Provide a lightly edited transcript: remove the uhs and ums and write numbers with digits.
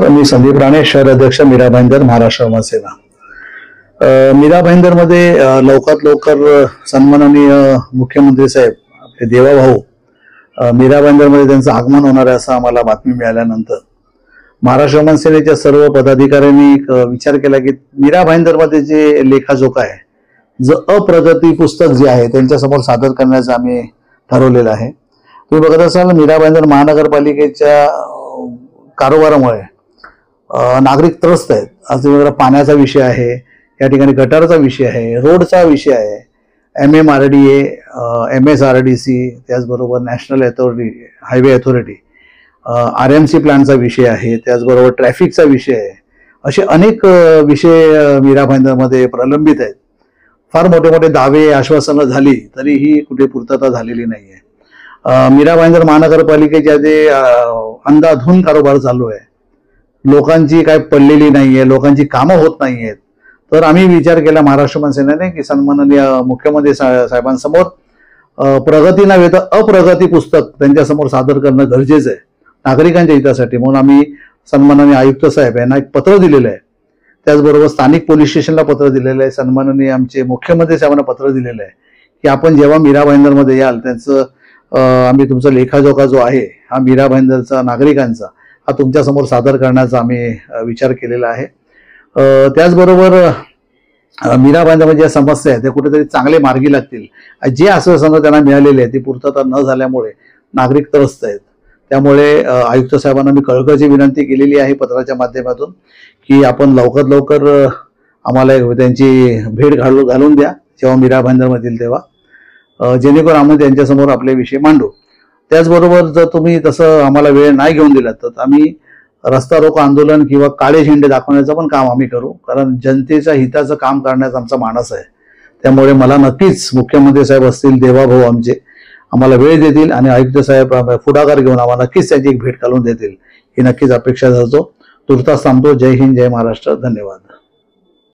मी संदीप राणे, शहर अध्यक्ष मीरा भाईंदर, महाराष्ट्र युवासेना। मीरा भाईंदर मध्ये लवकरात लवकर सन्माननीय मुख्यमंत्री साहेब आपले देवाभाऊ मीरा भाईंदर मध्ये त्यांचं आगमन होणार आहे असं आम्हाला बातमी मिळाल्यानंतर महाराष्ट्र युवासेनेच्या सर्व पदाधिकाऱ्यांनी विचार केला की मीरा भाईंदर मध्ये जे लेखाजोखा आहे, जो अप्रगती पुस्तक जे आहे त्यांच्यासमोर सादर करण्याचं आम्ही ठरवलेलं आहे। तुम्ही बघत असाल मीरा भाईंदर महानगरपालिकेच्या कारभारामुळे नागरिक त्रस्त आहेत। आज पाण्याचा विषय आहे, या ठिकाणी गटारचा विषय आहे, रोडचा विषय आहे, MMRDA, MSRDC, त्याचबरोबर national authority highway authority, RMC प्लॅनचा विषय आहे, त्याचबरोबर ट्रॅफिकचा विषय आहे। असे अनेक विषय मीरा भाईंदरमध्ये प्रलंबित आहेत। फार मोठे मोठे दावे आश्वासनं झाली तरीही कुठे पूर्तता झालेली नाहीये। मीरा भाईंदर महानगरपालिकेच्या जे अंधाधुंद कारभार चालू आहे, लोकांची काय पडलेली नाहीये, लोकांची कामं होत नाहीयेत। तर आम्ही विचार केला महाराष्ट्र युवासेनेने की सन्माननीय मुख्यमंत्री साहेबांसमोर प्रगती नव्हे तर अप्रगती पुस्तक त्यांच्यासमोर सादर करणं गरजेचं आहे नागरिकांच्या हितासाठी। म्हणून आम्ही सन्माननीय आयुक्त साहेब यांना एक पत्र दिलेलं आहे, त्याचबरोबर स्थानिक पोलीस स्टेशनला पत्र दिलेलं आहे, सन्माननीय आमचे मुख्यमंत्री साहेबांना पत्र दिलेलं आहे की आपण जेव्हा मीरा भाईंदरमध्ये याल त्यांचं आम्ही तुमचा लेखाजोखा जो आहे हा मीरा भाईंदरचा नागरिकांचा हा तुमच्या समोर सादर करण्याचा आम्ही विचार केलेला आहे। त्याचबरोबर मीरा भाईंदरमध्ये ज्या समस्या आहेत त्या कुठेतरी चांगले मार्गी लागतील। जे आश्वासनं त्यांना मिळालेले आहे ती पूर्तता न झाल्यामुळे नागरिक त्रस्त आहेत। त्यामुळे आयुक्त साहेबांना मी कळकळीची विनंती केलेली आहे पत्राच्या माध्यमातून की आपण लवकरात लवकर आम्हाला त्यांची भेट घालून द्या जेव्हा मीरा भाईंदरमध्ये येतील तेव्हा, जेणेकरून आम्ही त्यांच्यासमोर आपले विषय मांडू। त्याचबरोबर जर तुम्ही तसं आम्हाला वेळ नाही घेऊन दिला तर आम्ही रस्ता रोको आंदोलन किंवा काळे झेंडे दाखवण्याचं पण काम आम्ही करू, कारण जनतेच्या हिताचं काम करण्याचा आमचा मानस आहे। त्यामुळे मला नक्कीच मुख्यमंत्री साहेब असतील, देवाभाऊ आमचे आम्हाला वेळ देतील आणि आयुक्त साहेब पुढाकार घेऊन आम्हाला नक्कीच त्याची एक भेट घालून देतील ही नक्कीच अपेक्षा धरतो। तुर्तास थांबतो। जय हिंद, जय महाराष्ट्र, धन्यवाद।